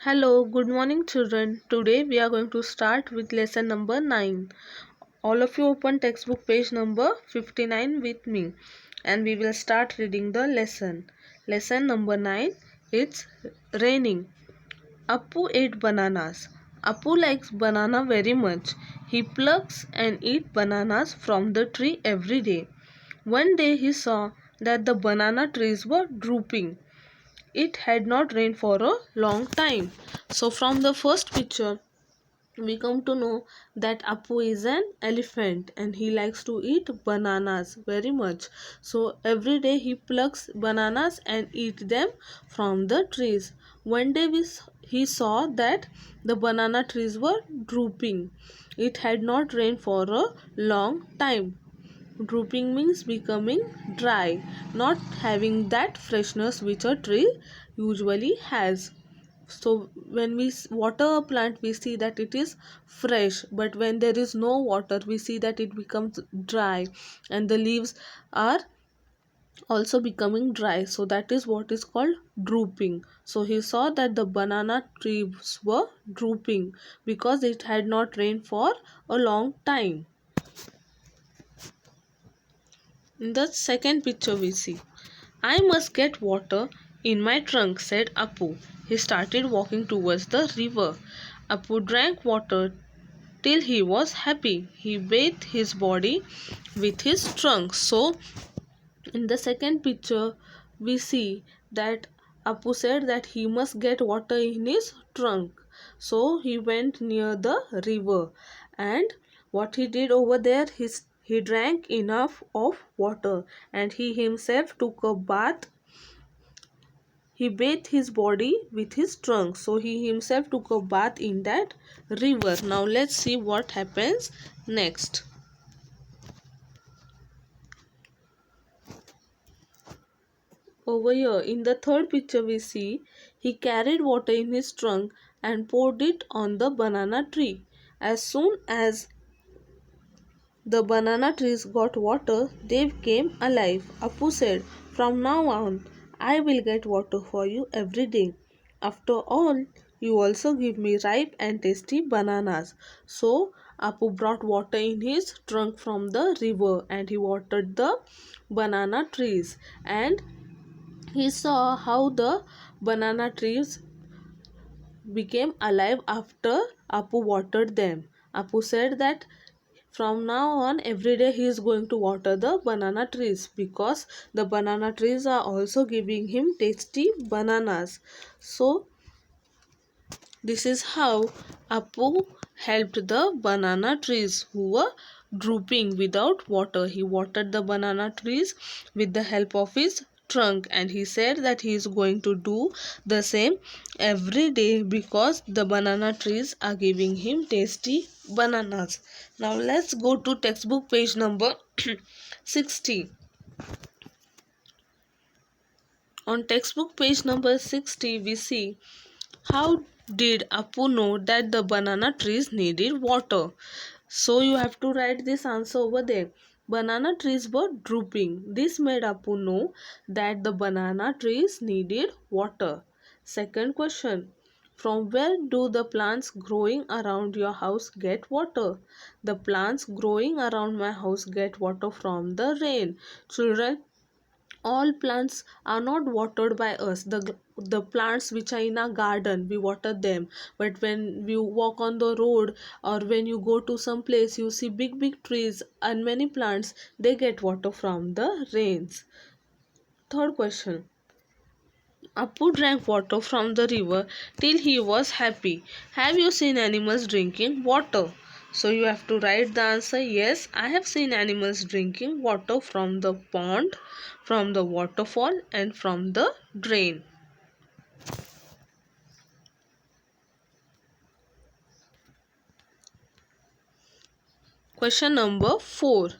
Hello, good morning, children. Today we are going to start with lesson number 9. All of you open textbook page number 59 with me and we will start reading the lesson. Lesson number 9, it's raining. Appu ate bananas. Appu likes banana very much. He plucks and eats bananas from the tree every day. One day he saw that the banana trees were drooping. It had not rained for a long time. So from the first picture we come to know that Appu is an elephant and he likes to eat bananas very much. So every day he plucks bananas and eat them from the trees. One day he saw that the banana trees were drooping. It had not rained for a long time. Drooping means becoming dry, not having that freshness which a tree usually has. So when we water a plant, we see that it is fresh, but when there is no water, we see that it becomes dry and the leaves are also becoming dry. So that is what is called drooping. So he saw that the banana trees were drooping because it had not rained for a long time. In the second picture we see, I must get water in my trunk, said Appu. He started walking towards the river. Appu drank water till he was happy. He bathed his body with his trunk. So, in the second picture, we see that Appu said that he must get water in his trunk. So, he went near the river and what he did over there, he drank enough of water and he himself took a bath. He bathed his body with his trunk. So he himself took a bath in that river. Now let's see what happens next. Over here in the third picture we see he carried water in his trunk and poured it on the banana tree. As soon as the banana trees got water, they came alive. Appu said, from now on, I will get water for you every day. After all, you also give me ripe and tasty bananas. So, Appu brought water in his trunk from the river and he watered the banana trees. And he saw how the banana trees became alive after Appu watered them. Appu said that from now on every day he is going to water the banana trees because the banana trees are also giving him tasty bananas. So this is how Appu helped the banana trees who were drooping without water. He watered the banana trees with the help of his trunk and he said that he is going to do the same every day because the banana trees are giving him tasty bananas. Now let's go to textbook page number 60. On textbook page number 60 we see, how did Appu know that the banana trees needed water? So you have to write this answer over there. Banana trees were drooping. This made Appu know that the banana trees needed water. Second question. From where do the plants growing around your house get water? The plants growing around my house get water from the rain. Children, all plants are not watered by us. The plants which are in our garden we water them, but when you walk on the road or when you go to some place you see big trees and many plants, they get water from the rains. Third question. Appu drank water from the river till he was happy. Have you seen animals drinking water? So you have to write the answer. Yes, I have seen animals drinking water from the pond, from the waterfall and from the drain. Question number 4.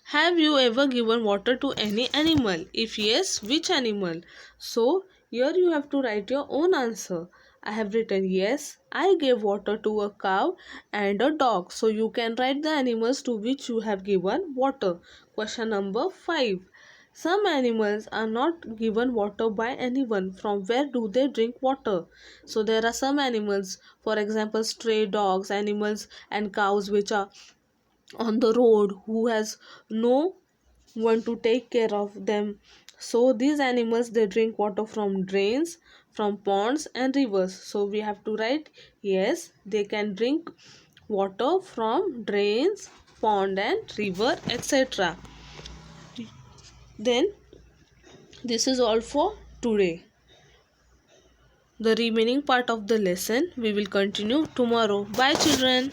Have you ever given water to any animal? If yes, which animal? So, here you have to write your own answer. I have written yes, I gave water to a cow and a dog. So, you can write the animals to which you have given water. Question number 5. Some animals are not given water by anyone. From where do they drink water? So there are some animals, for example, stray dogs, animals and cows which are on the road who has no one to take care of them. So these animals they drink water from drains, from ponds and rivers. So we have to write yes, they can drink water from drains, pond and river, etc. Then this is all for today. The remaining part of the lesson we will continue tomorrow. Bye children.